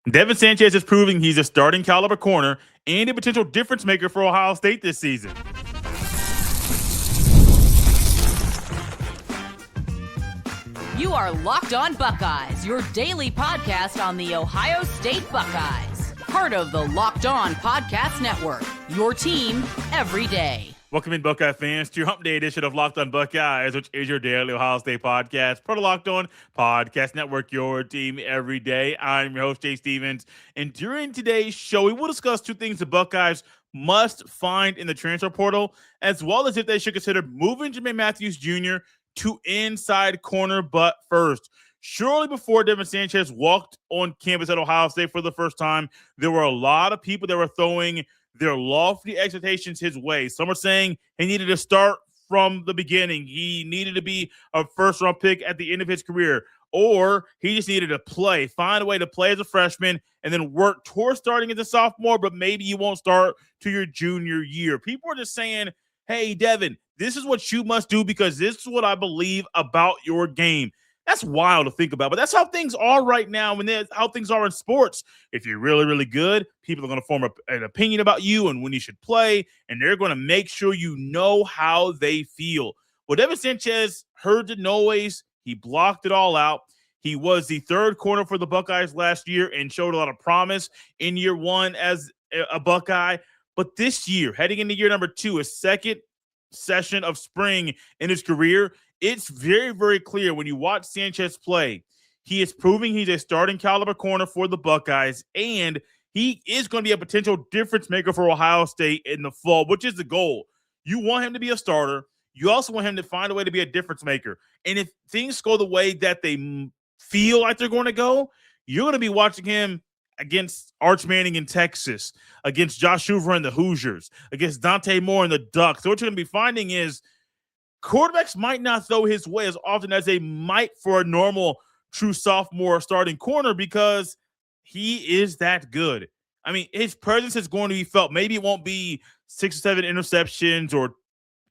Devin Sanchez is proving he's a starting caliber corner and a potential difference maker for Ohio State this season. You are Locked On Buckeyes, your daily podcast on the Ohio State Buckeyes. Part of the Locked On Podcast Network, your team every day. Welcome in, Buckeye fans, to your Hump Day edition of Locked On Buckeyes, which is your daily Ohio State podcast. Part of Locked On Podcast Network, your team every day. I'm your host, Jay Stevens. And during today's show, we will discuss two things the Buckeyes must find in the transfer portal, as well as if they should consider moving Jermaine Mathews Jr. to inside corner. But first, surely before Devin Sanchez walked on campus at Ohio State for the first time, there were a lot of people that were throwing their lofty expectations his way. Some are saying he needed to start from the beginning. He needed to be a first-round pick at the end of his career. Or he just needed to play, find a way to play as a freshman, and then work towards starting as a sophomore, but maybe you won't start to your junior year. People are just saying, hey, Devin, this is what you must do because this is what I believe about your game. That's wild to think about, but that's how things are right now, and that's how things are in sports. If you're really, really good, people are going to form an opinion about you and when you should play, and they're going to make sure you know how they feel. Well, Devin Sanchez heard the noise. He blocked it all out. He was the third corner for the Buckeyes last year and showed a lot of promise in year one as a Buckeye. But this year, heading into year number two, a second session of spring in his career, it's very, very clear when you watch Sanchez play, he is proving he's a starting caliber corner for the Buckeyes, and he is going to be a potential difference maker for Ohio State in the fall, which is the goal. You want him to be a starter. You also want him to find a way to be a difference maker. And if things go the way that they feel like they're going to go, you're going to be watching him against Arch Manning in Texas, against Josh Hoover and the Hoosiers, against Dante Moore and the Ducks. So what you're going to be finding is quarterbacks might not throw his way as often as they might for a normal true sophomore starting corner because he is that good. I mean, his presence is going to be felt. Maybe it won't be 6 or 7 interceptions or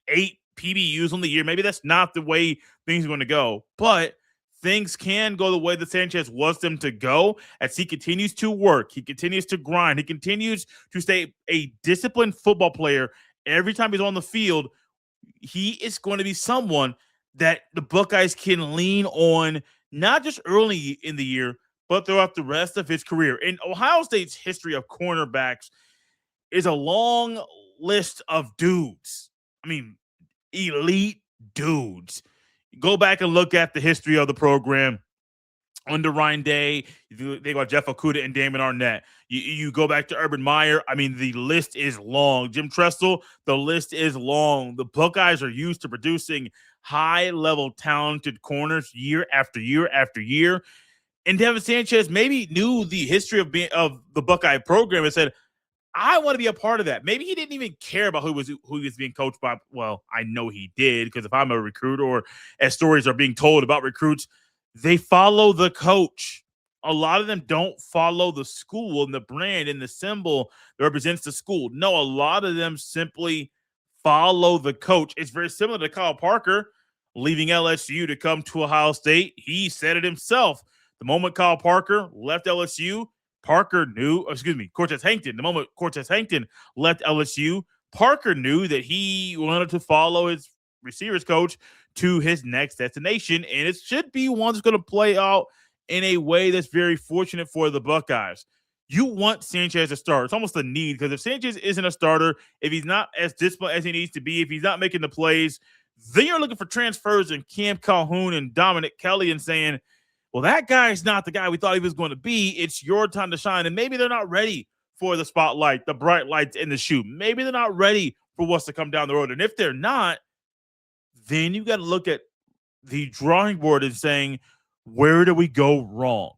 8 PBUs on the year. Maybe that's not the way things are going to go, but things can go the way that Sanchez wants them to go as he continues to work. He continues to grind. He continues to stay a disciplined football player every time he's on the field. He is going to be someone that the Buckeyes can lean on, not just early in the year, but throughout the rest of his career. And Ohio State's history of cornerbacks is a long list of dudes. I mean, elite dudes. Go back and look at the history of the program. Under Ryan Day, they got Jeff Okudah and Damon Arnett. You go back to Urban Meyer. I mean, the list is long. Jim Tressel, the list is long. The Buckeyes are used to producing high-level, talented corners year after year after year. And Devin Sanchez maybe knew the history of the Buckeye program and said, I want to be a part of that. Maybe he didn't even care about who he was being coached by. Well, I know he did, because if I'm a recruit, or as stories are being told about recruits, they follow the coach. A lot of them don't follow the school and the brand and the symbol that represents the school. No, a lot of them simply follow the coach. It's very similar to Kyle Parker leaving LSU to come to Ohio State. He said it himself. The moment Kyle Parker left LSU, Cortez Hankton. The moment Cortez Hankton left LSU, Parker knew that he wanted to follow his receivers coach to his next destination, and it should be one that's going to play out in a way that's very fortunate for the Buckeyes. You want Sanchez to start. It's almost a need, because if Sanchez isn't a starter, if he's not as disciplined as he needs to be, if he's not making the plays, then you're looking for transfers in Cam Calhoun and Dominic Kelly and saying, well, that guy's not the guy we thought he was going to be. It's your time to shine. And maybe they're not ready for the spotlight, the bright lights in the shoe. Maybe they're not ready for what's to come down the road. And if they're not, then you got to look at the drawing board and saying, where do we go wrong?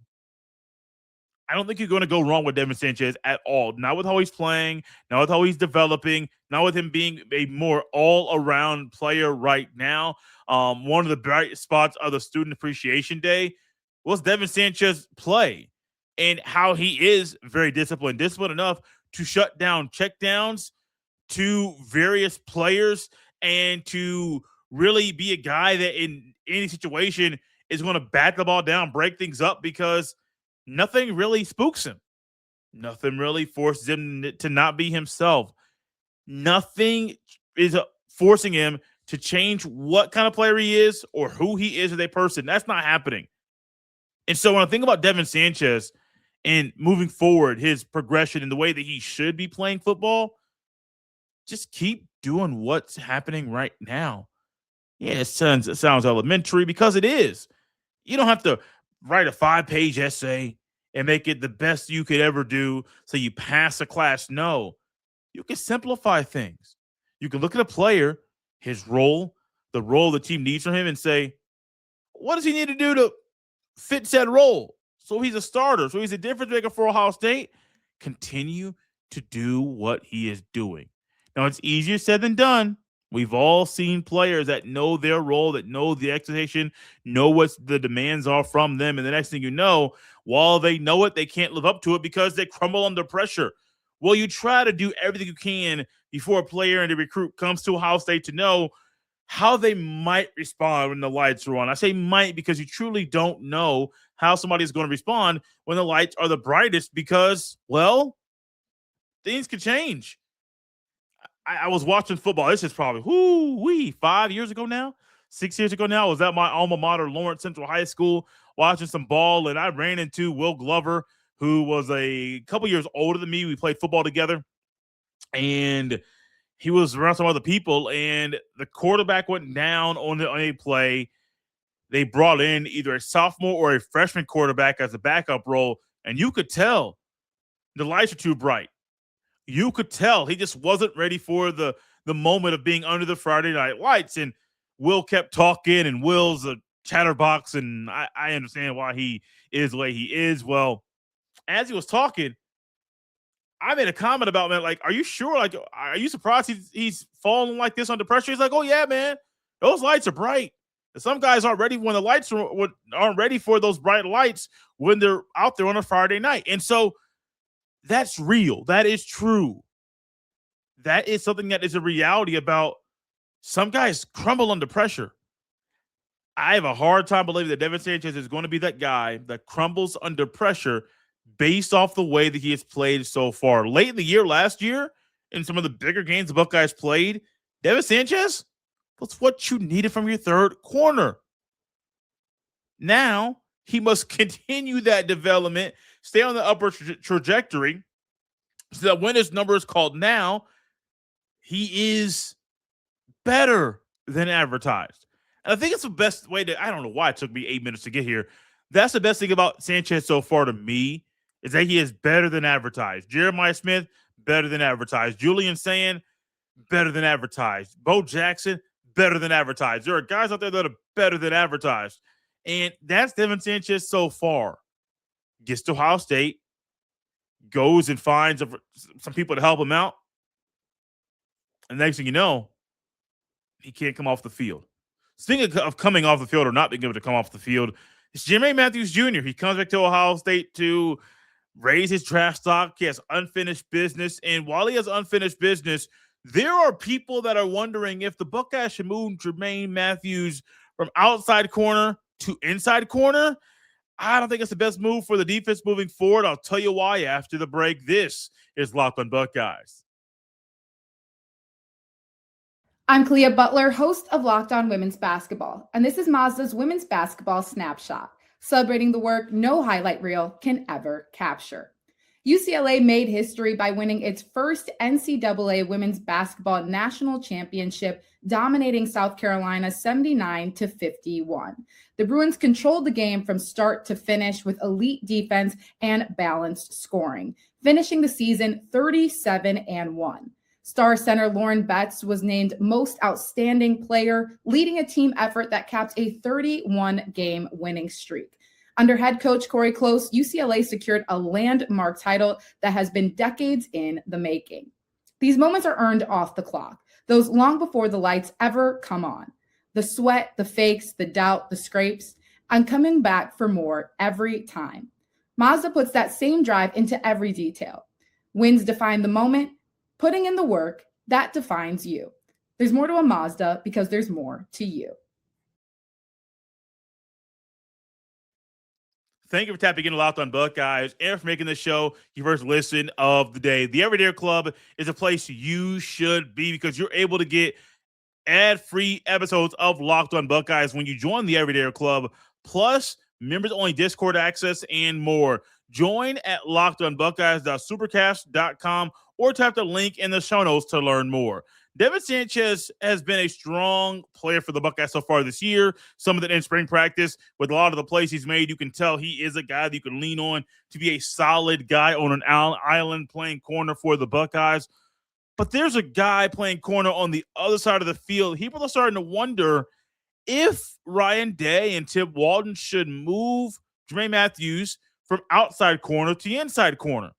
I don't think you're going to go wrong with Devin Sanchez at all. Not with how he's playing, not with how he's developing, not with him being a more all-around player right now. One of the bright spots of the Student Appreciation Day was Devin Sanchez play and how he is very disciplined enough to shut down checkdowns to various players and to really be a guy that in any situation is going to bat the ball down, break things up, because nothing really spooks him. Nothing really forces him to not be himself. Nothing is forcing him to change what kind of player he is or who he is as a person. That's not happening. And so when I think about Devin Sanchez and moving forward, his progression and the way that he should be playing football, just keep doing what's happening right now. Yeah, it sounds elementary because it is. You don't have to write a 5-page essay and make it the best you could ever do so you pass a class. No, you can simplify things. You can look at a player, his role, the role the team needs from him, and say, what does he need to do to fit said role? So he's a starter. So he's a difference maker for Ohio State. Continue to do what he is doing. Now, it's easier said than done. We've all seen players that know their role, that know the expectation, know what the demands are from them. And the next thing you know, while they know it, they can't live up to it because they crumble under pressure. Well, you try to do everything you can before a player and a recruit comes to Ohio State to know how they might respond when the lights are on. I say might because you truly don't know how somebody is going to respond when the lights are the brightest because, well, things could change. I was watching football. This is probably 5 years ago now, 6 years ago now. I was at my alma mater, Lawrence Central High School, watching some ball, and I ran into Will Glover, who was a couple years older than me. We played football together, and he was around some other people, and the quarterback went down on a play. They brought in either a sophomore or a freshman quarterback as a backup role, and you could tell the lights are too bright. You could tell he just wasn't ready for the moment of being under the Friday night lights. And Will kept talking, and Will's a chatterbox, and I understand why he is the way he is. Well, as he was talking, I made a comment about, man, like, are you sure? Like, are you surprised he's falling like this under pressure? He's like, oh, yeah, man, those lights are bright. And some guys aren't ready when the lights aren't ready for those bright lights when they're out there on a Friday night. And so that's real. That is true. That is something that is a reality about some guys crumble under pressure. I have a hard time believing that Devin Sanchez is going to be that guy that crumbles under pressure based off the way that he has played so far. Late in the year, last year, in some of the bigger games the Buckeyes played, Devin Sanchez was what you needed from your third corner. Now, he must continue that development, stay on the upward trajectory, so that when his number is called now, he is better than advertised. And I think it's the best way to, I don't know why it took me 8 minutes to get here. That's the best thing about Sanchez so far to me, is that he is better than advertised. Jeremiah Smith, better than advertised. Julian Sand, better than advertised. Bo Jackson, better than advertised. There are guys out there that are better than advertised. And that's Devin Sanchez so far. Gets to Ohio State, goes and finds some people to help him out. And next thing you know, he can't come off the field. Speaking of coming off the field or not being able to come off the field, it's Jermaine Mathews Jr. He comes back to Ohio State to raise his draft stock. He has unfinished business. And while he has unfinished business, there are people that are wondering if the Buckeyes should move Jermaine Mathews from outside corner to inside corner. I don't think it's the best move for the defense moving forward. I'll tell you why after the break. This is Locked on Buckeyes. I'm Clea Butler, host of Locked On Women's Basketball, and this is Mazda's Women's Basketball Snapshot, celebrating the work no highlight reel can ever capture. UCLA made history by winning its first NCAA Women's Basketball National Championship, dominating South Carolina 79-51. The Bruins controlled the game from start to finish with elite defense and balanced scoring, finishing the season 37-1. Star center Lauren Betts was named Most Outstanding Player, leading a team effort that capped a 31-game winning streak. Under head coach Corey Close, UCLA secured a landmark title that has been decades in the making. These moments are earned off the clock, those long before the lights ever come on. The sweat, the fakes, the doubt, the scrapes. I'm coming back for more every time. Mazda puts that same drive into every detail. Wins define the moment. Putting in the work, that defines you. There's more to a Mazda because there's more to you. Thank you for tapping in Locked on Buckeyes and for making the show your first listen of the day. The Everyday Club is a place you should be because you're able to get ad-free episodes of Locked on Buckeyes when you join the Everyday Club, plus members-only Discord access and more. Join at lockedonbuckeyes.supercast.com or tap the link in the show notes to learn more. Devin Sanchez has been a strong player for the Buckeyes so far this year. Some of it in spring practice. With a lot of the plays he's made, you can tell he is a guy that you can lean on to be a solid guy on an island playing corner for the Buckeyes. But there's a guy playing corner on the other side of the field. People are starting to wonder if Ryan Day and Tim Walton should move Jermaine Mathews from outside corner to inside corner.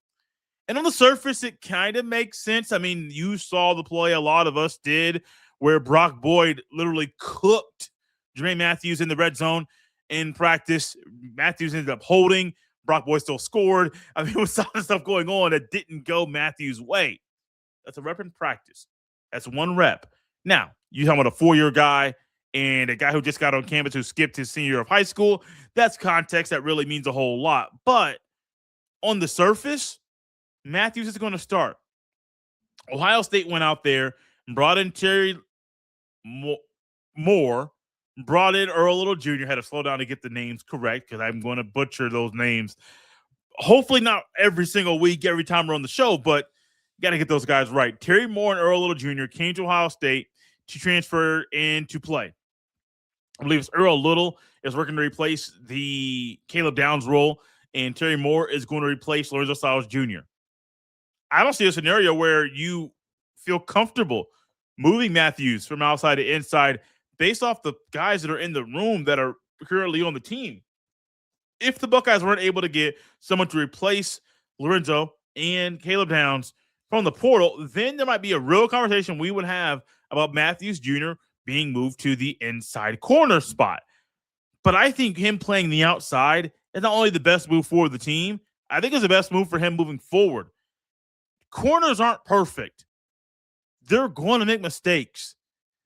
And on the surface, it kind of makes sense. I mean, you saw the play, a lot of us did, where Brock Boyd literally cooked Jermaine Mathews in the red zone in practice. Mathews ended up holding. Brock Boyd still scored. I mean, with some of the stuff going on that didn't go Mathews' way. That's a rep in practice. That's one rep. Now, you're talking about a 4-year guy and a guy who just got on campus who skipped his senior year of high school. That's context that really means a whole lot. But on the surface, Mathews is going to start. Ohio State went out there and brought in Terry Moore, brought in Earl Jr. Had to slow down to get the names correct because I'm going to butcher those names. Hopefully not every single week, every time we're on the show, but you got to get those guys right. Terry Moore and Earl Jr. came to Ohio State to transfer into play. I believe it's Earl Little is working to replace the Caleb Downs role, and Terry Moore is going to replace Lorenzo Styles Jr. I don't see a scenario where you feel comfortable moving Mathews from outside to inside based off the guys that are in the room that are currently on the team. If the Buckeyes weren't able to get someone to replace Lorenzo and Caleb Downs from the portal, then there might be a real conversation we would have about Mathews Jr. being moved to the inside corner spot. But I think him playing the outside is not only the best move for the team, I think it's the best move for him moving forward. Corners aren't perfect. They're going to make mistakes.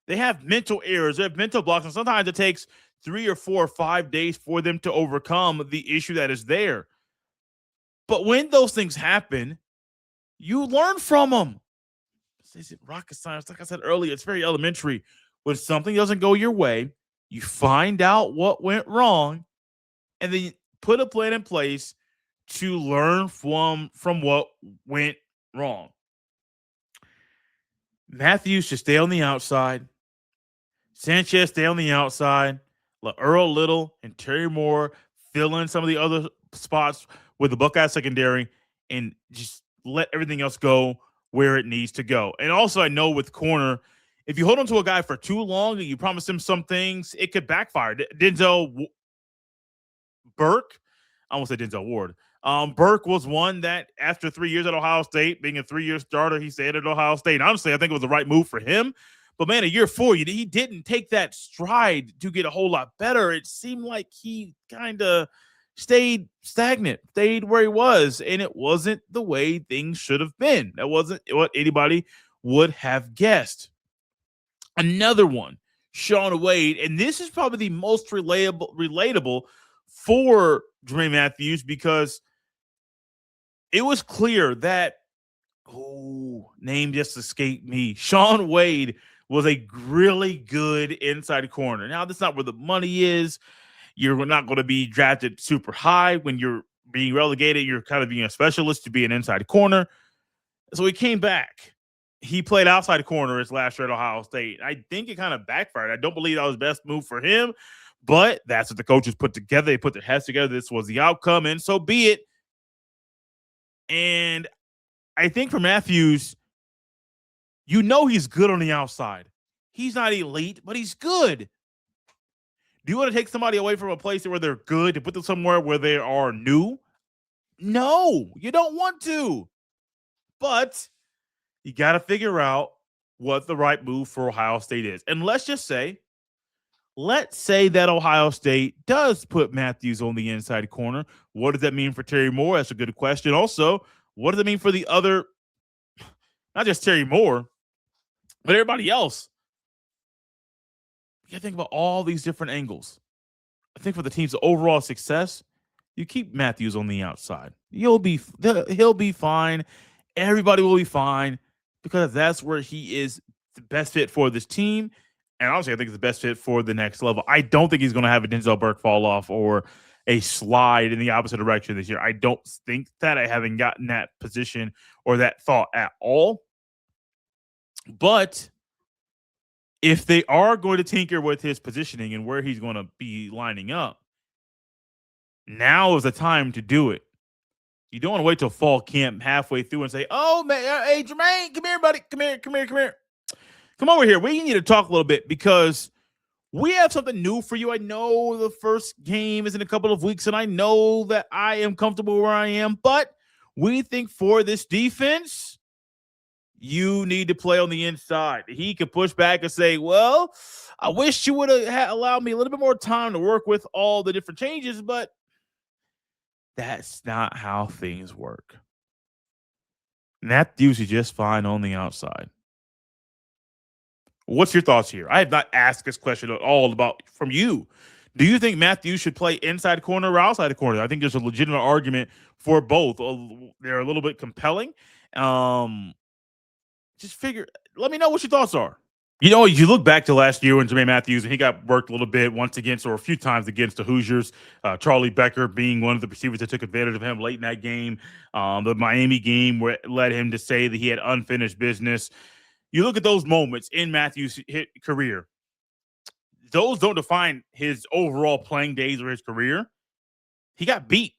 They have mental errors. They have mental blocks, and sometimes it takes 3 or 4 or 5 days for them to overcome the issue that is there. But when those things happen, you learn from them. Is it rocket science? Like I said earlier, it's very elementary. When something doesn't go your way, you find out what went wrong, and then you put a plan in place to learn from what went wrong. Mathews should stay on the outside. Sanchez stay on the outside. Let Earl Little and Terry Moore fill in some of the other spots with the Buckeye secondary and just let everything else go where it needs to go. And also, I know with corner, if you hold on to a guy for too long and you promise him some things, it could backfire. Denzel Burke, I won't say Denzel Ward. Burke was one that after 3 years at Ohio State, being a 3-year starter, he stayed at Ohio State. And honestly, I think it was the right move for him. But man, a year 4, he didn't take that stride to get a whole lot better. It seemed like he kind of stayed stagnant, stayed where he was, and it wasn't the way things should have been. That wasn't what anybody would have guessed. Another one, Shaun Wade, and this is probably the most relatable for Jermaine Mathews because it was clear that, name just escaped me. Shaun Wade was a really good inside corner. Now, that's not where the money is. You're not going to be drafted super high when you're being relegated. You're kind of being a specialist to be an inside corner. So he came back. He played outside corner his last year at Ohio State. I think it kind of backfired. I don't believe that was the best move for him, but that's what the coaches put together. They put their heads together. This was the outcome, and so be it. And I think for Mathews, you know he's good on the outside. He's not elite, but he's good. Do you want to take somebody away from a place where they're good to put them somewhere where they are new? No, you don't want to. But you got to figure out what the right move for Ohio State is. And let's say that Ohio State does put Mathews on the inside corner. What does that mean for Terry Moore? That's a good question. Also, what does it mean for the other, not just Terry Moore, but everybody else? You got to think about all these different angles. I think for the team's overall success, You keep Mathews on the outside. He'll be fine. Everybody will be fine because that's where he is the best fit for this team. And honestly, I think it's the best fit for the next level. I don't think he's going to have a Denzel Burke fall off or a slide in the opposite direction this year. I don't think that. I haven't gotten that position or that thought at all. But if they are going to tinker with his positioning and where he's going to be lining up, now is the time to do it. You don't want to wait till fall camp halfway through and say, oh, man, hey, Jermaine, come here, buddy. Come here. Come over here. We need to talk a little bit because we have something new for you. I know the first game is in a couple of weeks, and I know that I am comfortable where I am, but we think for this defense, you need to play on the inside. He could push back and say, well, I wish you would have allowed me a little bit more time to work with all the different changes, but that's not how things work. Mathews is just fine on the outside. What's your thoughts here? I have not asked this question at all from you. Do you think Mathews should play inside corner or outside the corner? I think there's a legitimate argument for both. They're a little bit compelling. Let me know what your thoughts are. You know, you look back to last year when Jermaine Mathews, and he got worked a little bit once against, or a few times against the Hoosiers, Charlie Becker being one of the receivers that took advantage of him late in that game. The Miami game where it led him to say that he had unfinished business. You look at those moments in Mathews' career. Those don't define his overall playing days or his career. He got beat.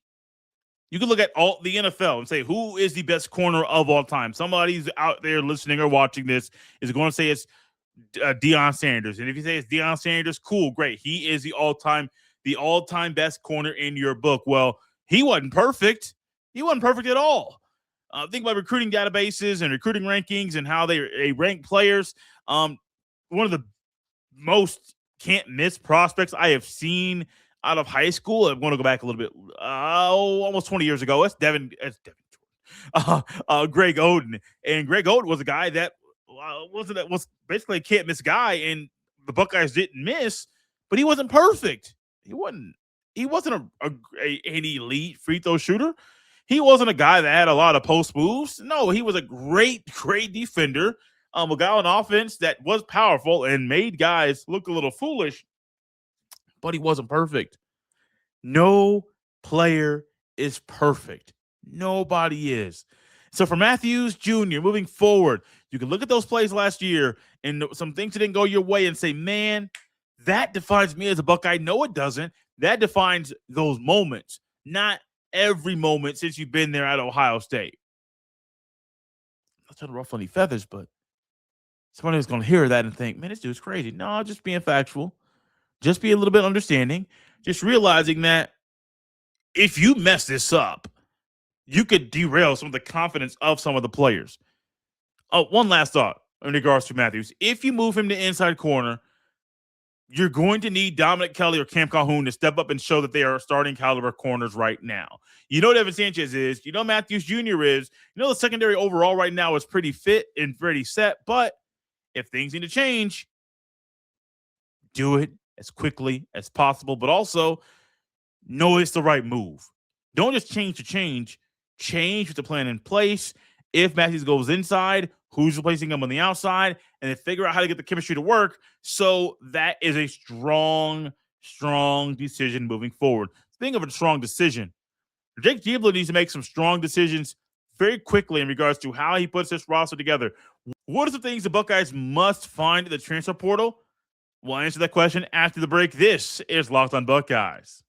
You can look at all the NFL and say, who is the best corner of all time? Somebody's out there listening or watching this is going to say it's Deion Sanders. And if you say it's Deion Sanders, cool, great. He is the all-time best corner in your book. Well, he wasn't perfect. He wasn't perfect at all. Think about recruiting databases and recruiting rankings and how they rank players. One of the most can't miss prospects I have seen out of high school. I'm going to go back a little bit, almost 20 years ago. That's Devin Greg Oden. And Greg Oden was a guy that was basically a can't miss guy, and the Buckeyes didn't miss, but he wasn't perfect. He wasn't an elite free throw shooter. He wasn't a guy that had a lot of post moves. No, he was a great defender. A guy on offense that was powerful and made guys look a little foolish, but he wasn't perfect. No player is perfect. Nobody is. So for Mathews Jr., moving forward, you can look at those plays last year and some things that didn't go your way and say, man, that defines me as a Buckeye. No, it doesn't. That defines those moments, not every moment since you've been there at Ohio State. I'm not trying to ruffle any feathers, but somebody was going to hear that and think, man, this dude's crazy. No, just being factual. Just be a little bit understanding. Just realizing that if you mess this up, you could derail some of the confidence of some of the players. Oh, one last thought in regards to Mathews. If you move him to inside corner, you're going to need Dominic Kelly or Cam Calhoun to step up and show that they are starting caliber corners right now. You know Devin Sanchez is. You know Mathews Jr. is. You know the secondary overall right now is pretty fit and pretty set. But if things need to change, do it as quickly as possible. But also know it's the right move. Don't just change to change. Change with the plan in place. If Mathews goes inside, who's replacing him on the outside, and then figure out how to get the chemistry to work. So that is a strong decision moving forward. Speaking of a strong decision, Jake Diebler needs to make some strong decisions very quickly in regards to how he puts this roster together. What are some things the Buckeyes must find in the transfer portal? We'll answer that question after the break. This is Locked on Buckeyes.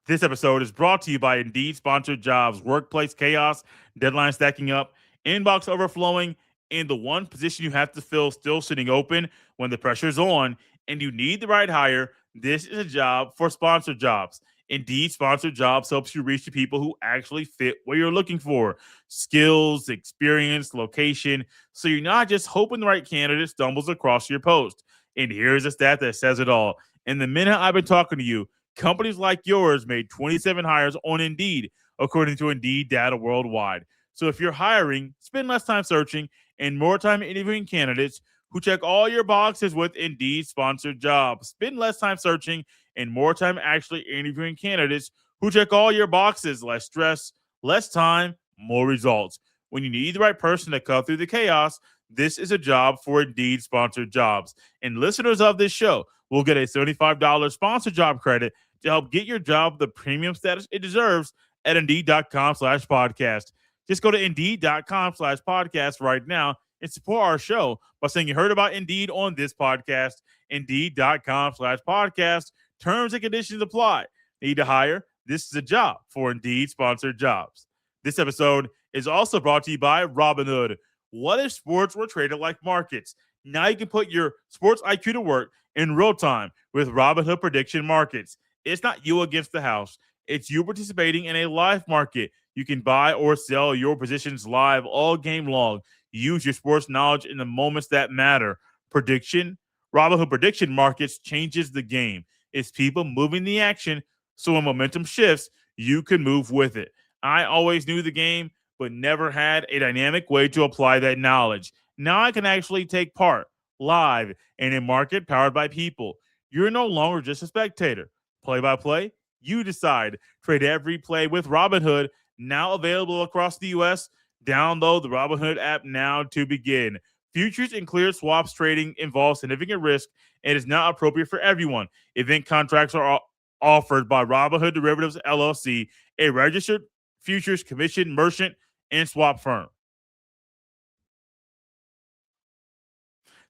This episode is brought to you by Indeed Sponsored Jobs. Workplace chaos, deadline stacking up, inbox overflowing, and the one position you have to fill still sitting open when the pressure's on and you need the right hire. This is a job for sponsored jobs. Indeed Sponsored Jobs helps you reach the people who actually fit what you're looking for. Skills, experience, location. So you're not just hoping the right candidate stumbles across your post. And here's a stat that says it all. In the minute I've been talking to you, companies like yours made 27 hires on Indeed, according to Indeed data worldwide. So if you're hiring, spend less time searching and more time interviewing candidates who check all your boxes with Indeed Sponsored Jobs. Spend less time searching and more time actually interviewing candidates who check all your boxes. Less stress, less time, more results. When you need the right person to cut through the chaos, this is a job for Indeed sponsored jobs. And listeners of this show will get a $75 sponsored job credit to help get your job the premium status it deserves at Indeed.com/podcast. Just go to Indeed.com/podcast right now and support our show by saying you heard about Indeed on this podcast. Indeed.com/podcast. Terms and conditions apply. Need to hire? This is a job for Indeed sponsored jobs. This episode is also brought to you by Robinhood. What if sports were traded like markets? Now you can put your sports IQ to work in real time with Robinhood prediction markets. It's not you against the house. It's you participating in a live market. You can buy or sell your positions live all game long. Use your sports knowledge in the moments that matter. Robinhood prediction markets changes the game. It's people moving the action, so when momentum shifts, you can move with it. I always knew the game, but never had a dynamic way to apply that knowledge. Now I can actually take part live in a market powered by people. You're no longer just a spectator. Play by play, you decide. Trade every play with Robinhood, now available across the U.S. Download the Robinhood app now to begin. Futures and cleared swaps trading involves significant risk and is not appropriate for everyone. Event contracts are offered by Robinhood Derivatives LLC, a registered futures commission merchant and swap firm.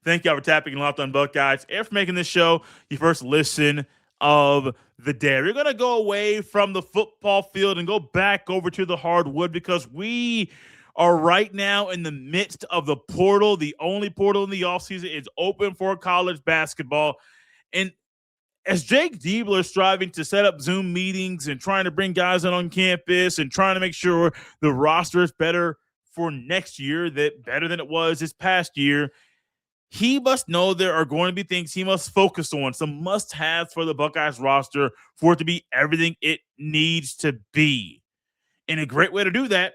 Thank you all for tapping Locked on Buckeyes and for making this show your first listen of the day. We're going to go away from the football field and go back over to the hardwood because we are right now in the midst of the portal. The only portal in the offseason is open for college basketball. And as Jake Diebler is striving to set up Zoom meetings and trying to bring guys in on campus and trying to make sure the roster is better for next year, that better than it was this past year, he must know there are going to be things he must focus on, some must-haves for the Buckeyes roster for it to be everything it needs to be. And a great way to do that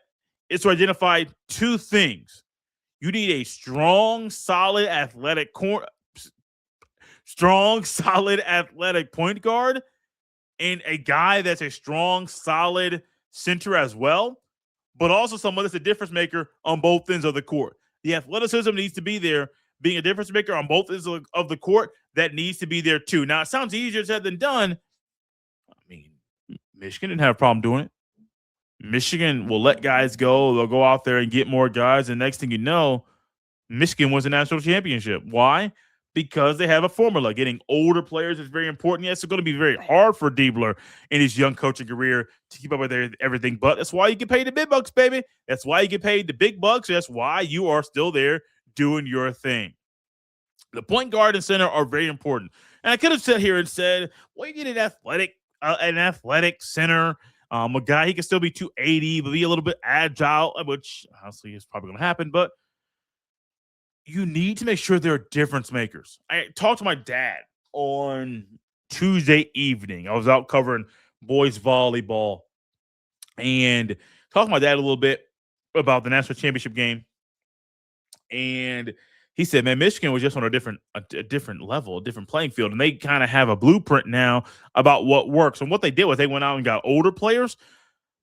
is to identify two things. You need a strong, solid, athletic point guard and a guy that's a strong, solid center as well, but also someone that's a difference maker on both ends of the court. The athleticism needs to be there. Being a difference maker on both ends of the court, that needs to be there too. Now, it sounds easier said than done. I mean, Michigan didn't have a problem doing it. Michigan will let guys go. They'll go out there and get more guys. And next thing you know, Michigan wins the national championship. Why? Because they have a formula. Getting older players is very important. Yes, it's going to be very hard for Diebler in his young coaching career to keep up with everything. But that's why you get paid the big bucks, baby. That's why you get paid the big bucks. That's why you are still there doing your thing. The point guard and center are very important. And I could have sat here and said, well, you get an athletic center, a guy, he can still be 280, but be a little bit agile, which honestly is probably going to happen. But you need to make sure they're difference makers. I talked to my dad on Tuesday evening. I was out covering boys volleyball and talked to my dad a little bit about the national championship game. And he said, man, Michigan was just on a different level, a different playing field. And they kind of have a blueprint now about what works. And what they did was they went out and got older players,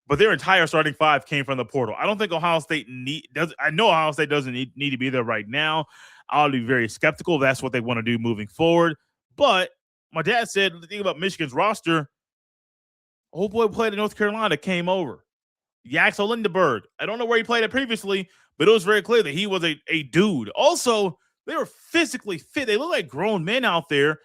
but their entire starting five came from the portal. I don't think Ohio State I know Ohio State doesn't need to be there right now. I'll be very skeptical if that's what they want to do moving forward. But my dad said, the thing about Michigan's roster, old boy played in North Carolina, came over. Yaxel Lindenberg. I don't know where he played it previously, but it was very clear that he was a dude. Also, they were physically fit. They look like grown men out there,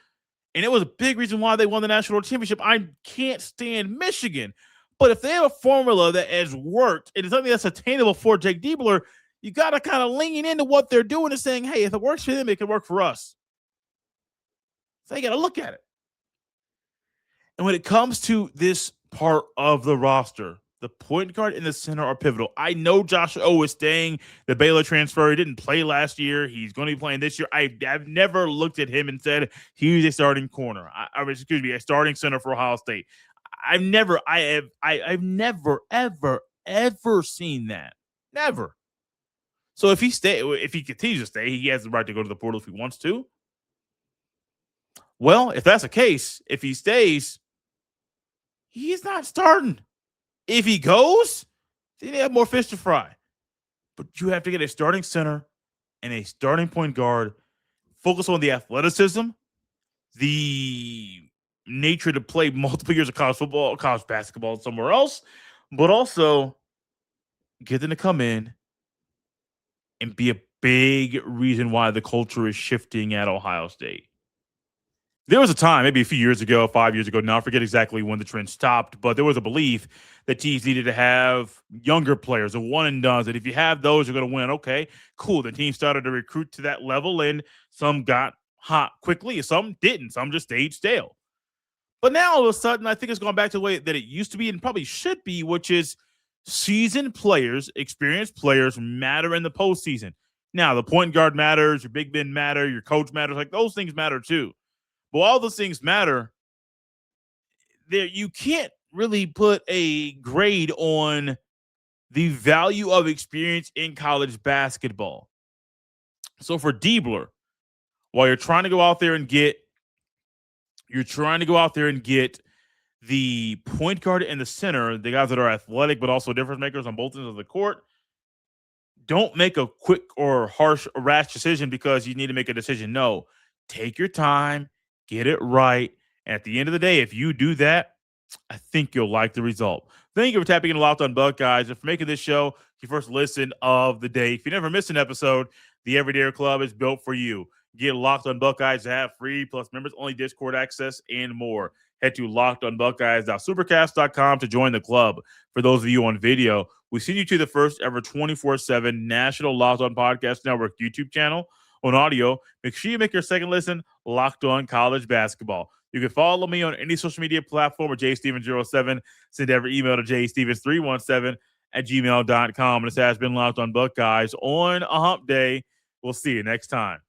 and it was a big reason why they won the national championship. I can't stand Michigan, but if they have a formula that has worked and it's something that's attainable for Jake Diebler, you got to kind of lean into what they're doing and saying, hey, if it works for them, it can work for us. So you got to look at it. And when it comes to this part of the roster, the point guard and the center are pivotal. I know Josh O is staying. The Baylor transfer, he didn't play last year. He's going to be playing this year. I've never looked at him and said he's a starting corner. A starting center for Ohio State. I've never, ever seen that. Never. So if he continues to stay, he has the right to go to the portal if he wants to. Well, if that's the case, if he stays, he's not starting. If he goes, then they have more fish to fry. But you have to get a starting center and a starting point guard. Focus on the athleticism, the nature to play multiple years of college football, college basketball somewhere else, but also get them to come in and be a big reason why the culture is shifting at Ohio State. There was a time, maybe a few years ago, 5 years ago now, I forget exactly when the trend stopped, but there was a belief that teams needed to have younger players, a one and done. And if you have those, you're going to win. Okay, cool. The team started to recruit to that level, and some got hot quickly, and some didn't. Some just stayed stale. But now all of a sudden, I think it's gone back to the way that it used to be and probably should be, which is seasoned players, experienced players matter in the postseason. Now, the point guard matters, your big men matter, your coach matters. Like, those things matter too. But all those things matter. There, you can't really put a grade on the value of experience in college basketball. So for Diebler, while you're trying to go out there and get the point guard and the center, the guys that are athletic but also difference makers on both ends of the court, don't make a quick or harsh or rash decision because you need to make a decision. No, take your time, get it right. And at the end of the day, if you do that, I think you'll like the result. Thank you for tapping in Locked on Buckeyes and for making this show your first listen of the day. If you never miss an episode, the Everyday Club is built for you. Get Locked on Buckeyes to have free plus members-only Discord access and more. Head to lockedonbuckeyes.supercast.com to join the club. For those of you on video, we send you to the first ever 24/7 national Locked on Podcast Network YouTube channel. On audio, make sure you make your second listen Locked on College Basketball. You can follow me on any social media platform or jstevens07. Send every email to jstevens317@gmail.com. And this has been Locked on Buckeyes on a hump day. We'll see you next time.